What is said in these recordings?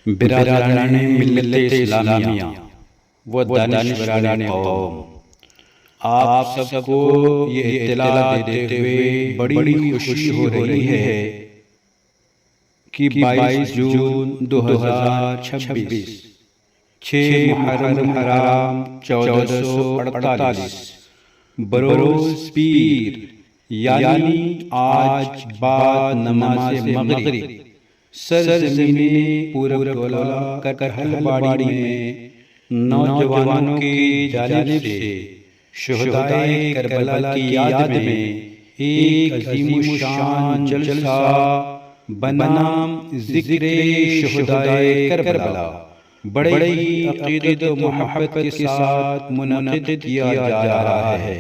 برادران ملت اسلامیہ و دانشوران قوم، آپ سب کو یہ اطلاع دیتے ہوئے بڑی خوشی ہو رہی ہے کہ 22 جون 2026 6 محرم حرام 1448 بروز پیر یعنی آج بعد نماز مغرب سرزمین پورا کٹہل باڑی میں نوجوانوں کی جانب سے شہدائے کربلا کی یاد میں ایک عظیم الشان جلسہ بنام ذکر شہدائے کربلا بڑے ہی عقیدت و محبت کے ساتھ منعقد کیا جا رہا ہے،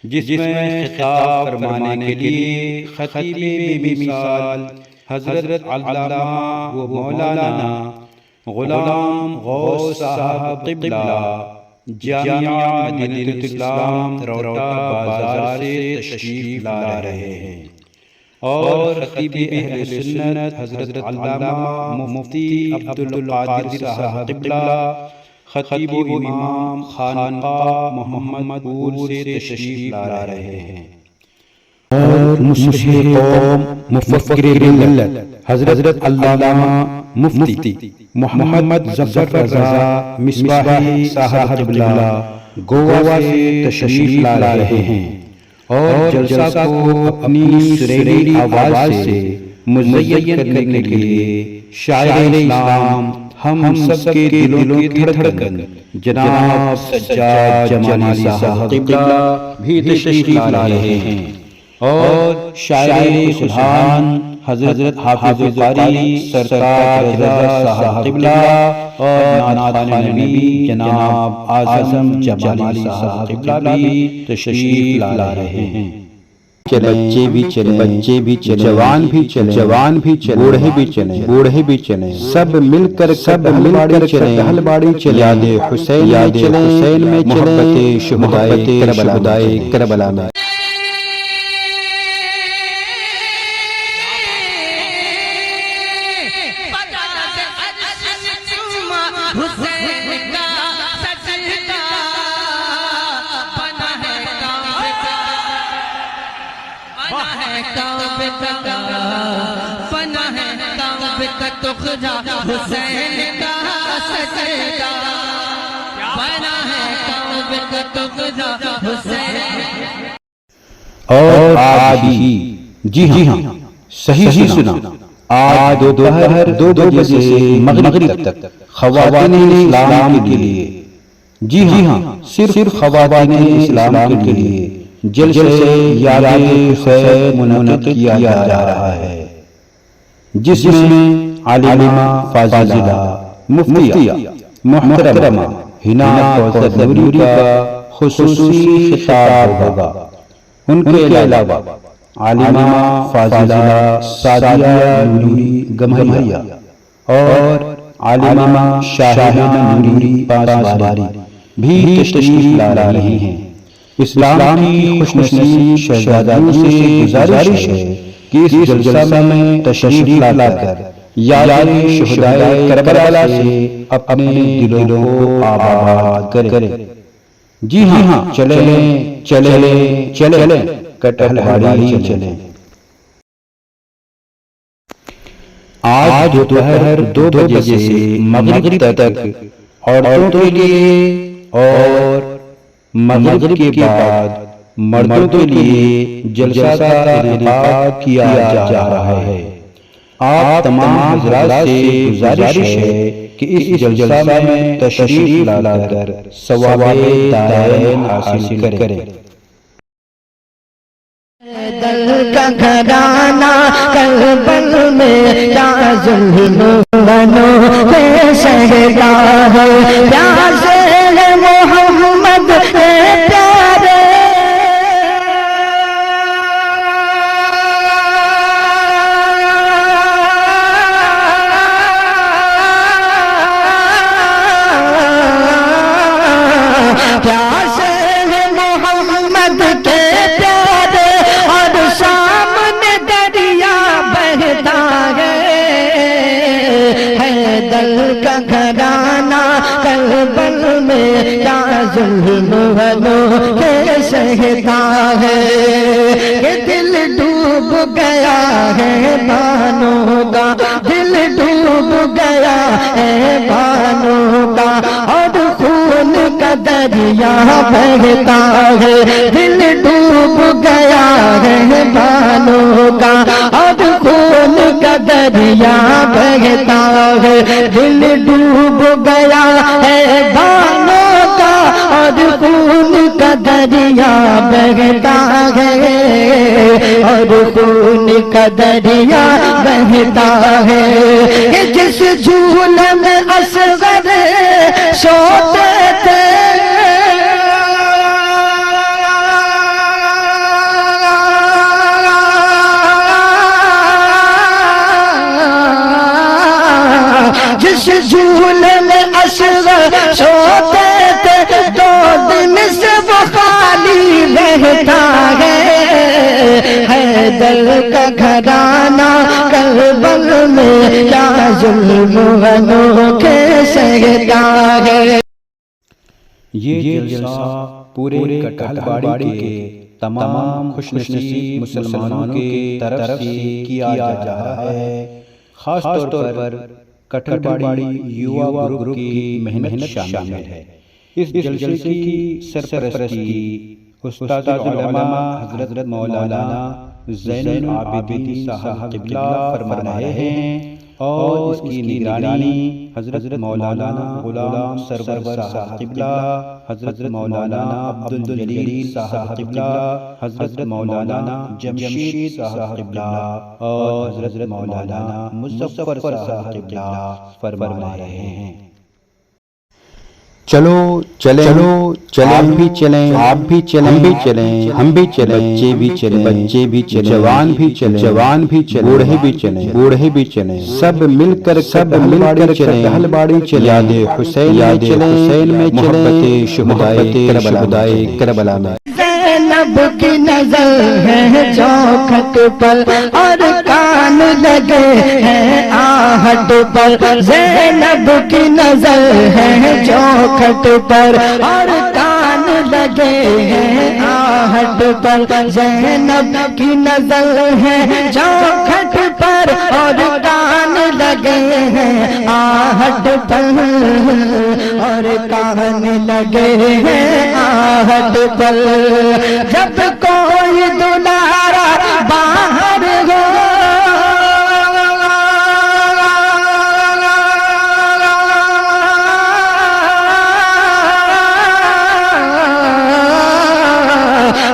جس میں خطاب فرمانے کے لیے خطیب مثال حضرت علامہ و مولانا غلام غوث صاحب قبلہ جامعہ مدینہ الاسلام روٹا بازار سے تشریف لا رہے ہیں، اور خطیب اہل سنت حضرت علامہ مفتی عبدالقادر صاحب قبلہ خطیب و امام خانقاہ محمد پور سے تشریف لا رہے ہیں، اور مصلح قوم مفکر ملت حضرت علامہ مفتی محمد ظفر رضا مصباحی صاحب قبلہ گوا سے تشریف لا رہے ہیں، اور جلسہ کو اپنی سریلی آواز سے مزین کرنے کے لیے شاعر اسلام ہم سب کے دلوں کی دھڑکن جناب سجاد جمالی صاحب قبلہ بھی تشریف لا رہے ہیں، اور شاعر سبحان حضرت حافظ قاری سرکار رضا صاحب قبلہ اور نعت نبی جناب اعظم جمالی صاحب قبلہ بھی تشریف لا رہے ہیں۔ بچے بھی چلیں، جوان بھی چلیں، بوڑھے بھی چلیں، سب مل کر کٹہل باڑی چلیں، یاد حسین میں محبت شہدائے کربلا میں۔ اور آج ہی جی ہاں صحیح سنا، آج دوپہر 2 بجے سے مغرب تک خواتین اسلام کے لیے، جی ہاں صرف خواتین اسلام کے لیے جلسہ یاد حسین منعقد کیا جا رہا ہے، جس میں عالمہ فاضلہ مفتیہ محترمہ حنا کوثر نوری کا خصوصی خطاب ہوگا۔ ان کے علاوہ عالمہ فاضلہ سعدیہ نوری گمہریہ اور عالمہ شاہینہ نوری پاسواری بھی تشریف لا رہی ہیں۔ اسلام کی خوش نصیب شہزادیوں سے گزارش ہے کہ اس جلسہ میں تشریف لا کر یاد شہدائے کربلا سے اپنے دلوں کو آباد کریں۔ جی ہاں چلیں کٹہل باڑی چلیں۔ آج دوپہر 2 بجے سے مغرب تک عورتوں کے لیے اور مغرب کے بعد مردوں کے لیے جلسہ کا انعقاد کیا جا رہا ہے۔ آپ تمام حضرات سے گزارش ہے کہ اس جلسہ میں تشریف لا کر ثواب دارین حاصل کریں۔ دل کا گھرانہ کربل میں کیا ظلم بنو بے شہداہ پیاس محمد پیارے، پیاس محمد کے پیارے، اور سامنے دریا بہتا ہے دل کا گھرانہ کربل میں کیا ظلم والوں کے سہتا ہے کہ دل ڈوب گیا ہے بانوں کا دل ڈوب گیا ہے بانوں کا اور خون کا دریا بہتا ہے دل ڈوب گیا ہے بانوں کا اور خون کا دریا بہتا ہے دل ڈوب گیا ہے بانوں کا اور خون کا دریا بہتا ہے اور خون کا دریا بہتا ہے کہ جس جھول میں اصغر سوتے تھے جس جھول میں اصغر سوتے تھے 2 دن سے وہ خالی رہتا ہے حیدر کا گھرانہ کربل میں کیا ظلم والوں کے سہتا ہے۔ یہ جلسہ پورے کٹہل باڑی کے تمام خوش نصیب مسلمانوں کی طرف سے کیا جا رہا ہے، خاص طور پر کٹہل باڑی یووا گروپ کی محنت شامل ہے۔ اس جلسے کی سرپرستی استاد العلماء حضرت مولانا زین العابدین صاحب قبلہ فرما رہے ہیں اور اس کی نگرانی حضرت مولانا غلام سرور صاحب قبلہ، حضرت مولانا عبدالجلیل صاحب قبلہ، حضرت مولانا جمشید صاحب قبلہ اور حضرت مولانا مظفر صاحب قبلہ فرما رہے ہیں۔ چلو چلیں آپ بھی چلیں ہم بھی چلیں بچے بھی چلیں جوان بھی چلیں بوڑھے بھی چلیں سب مل کر کٹہل باڑی چلیں یاد حسین میں چلیں محبت کربلا میں۔ زینب کی نظر ہے چوکھٹ پر اور کان لگے ہیں آہٹ پر زینب کی نظر ہے چوکھٹ پر اور کان لگے ہیں آہٹ پر زینب کی نظر ہے چوکھٹ پر اور کان لگے ہیں آہٹ پر اور کان لگے ہیں آہٹ پر جب کوئی دلارا باہر ہو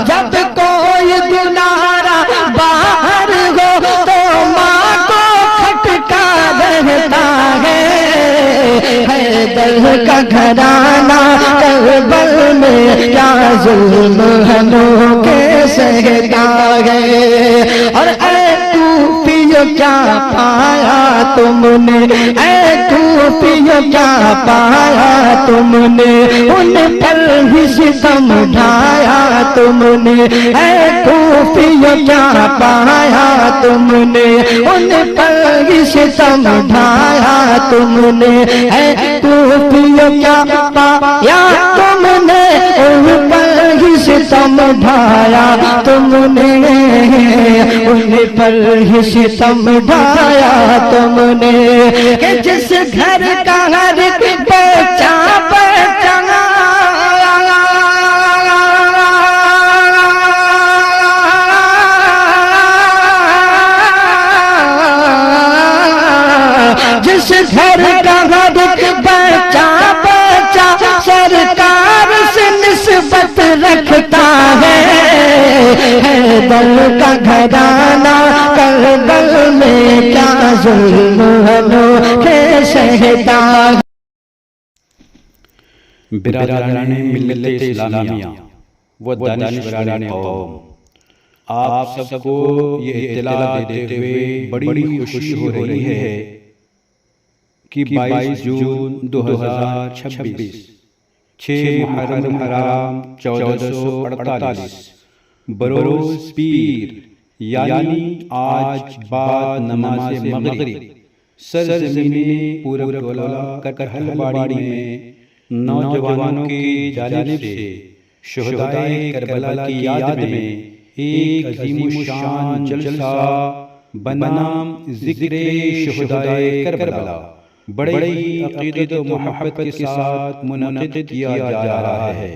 جب کوئی دلارا باہر ہو تو ماں کو کھٹکا رہتا ہے حیدر کا گھرانہ کربل میں کیا ظلم والوں کے سہتا ہے اور اے کوفیو کیا پایا تم نے اے کوفیو کیا پایا تم نے ان پر ہی ستم ڈھایا تم نے اے کوفیو کیا پایا تم نے ان پر ہی ستم ڈھایا تم نے اے کوفیو کیا پایا تم نے ان پر ہی ستم ڈھایا تم نے ان پر ہی ستم ڈھایا تم نے کہ جس گھر کا ہر بچہ جس گھر کا ہر بچہ سرکار سے نسبت رکھتا ہے حیدر کا گھرانہ کربل میں کیا ظلم والوں کے سہتا ہے۔ برادران ملت اسلامیہ و دانشوران قوم، آپ سب کو یہ اطلاع دیتے ہوئے بڑی خوشی ہو رہی ہے کہ 22 جون 2026 6 محرم حرام 1448 بروز پیر یعنی آج بعد نماز مغرب سرزمین پورب گولا کٹہل باڑی میں نوجوانوں کی جانب سے شہدائے کربلا کی یاد میں ایک عظیم الشان جلسہ بنام ذکر شہدائے کربلا بڑے ہی عقیدت و محبت کے ساتھ منعقد کیا جا رہا ہے۔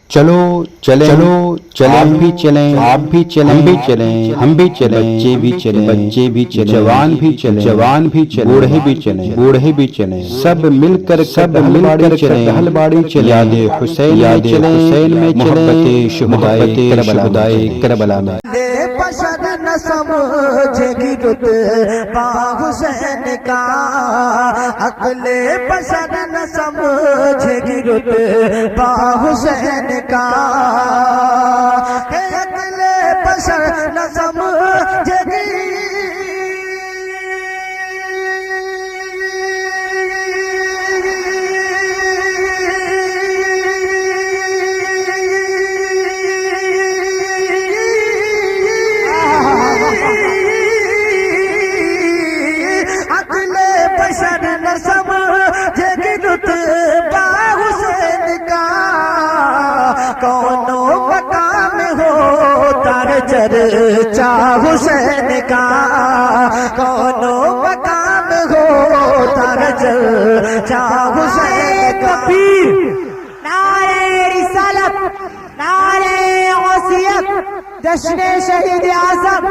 چلو چلیں آپ بھی چلیں، آپ بھی چلیں، ہم بھی چلیں، ہم بھی چلیں، بچے بھی چلیں، بچے بھی چلیں، جوان بھی چلیں، جوان بھی چلیں، بوڑھے بھی چلیں، بوڑھے بھی چلیں، سب مل کر چلیں، ٹہل باڑی چلیں، یاد حسین میں چلیں، محبت شہدائے کربلا میں۔ بشر نہ سمجھے گی رتبہ حسین کا، عقل بشر نہ سمجھے گی رتبہ حسین کا، عقل بشر نہ سمجھے گی کونوں مقام ہوتا ہے چرچا حسین کا، کونوں مقام ہوتا ہے چرچا حسین کا۔ نعرہ رسالت، نعرہ غوثیت، جشن شہید اعظم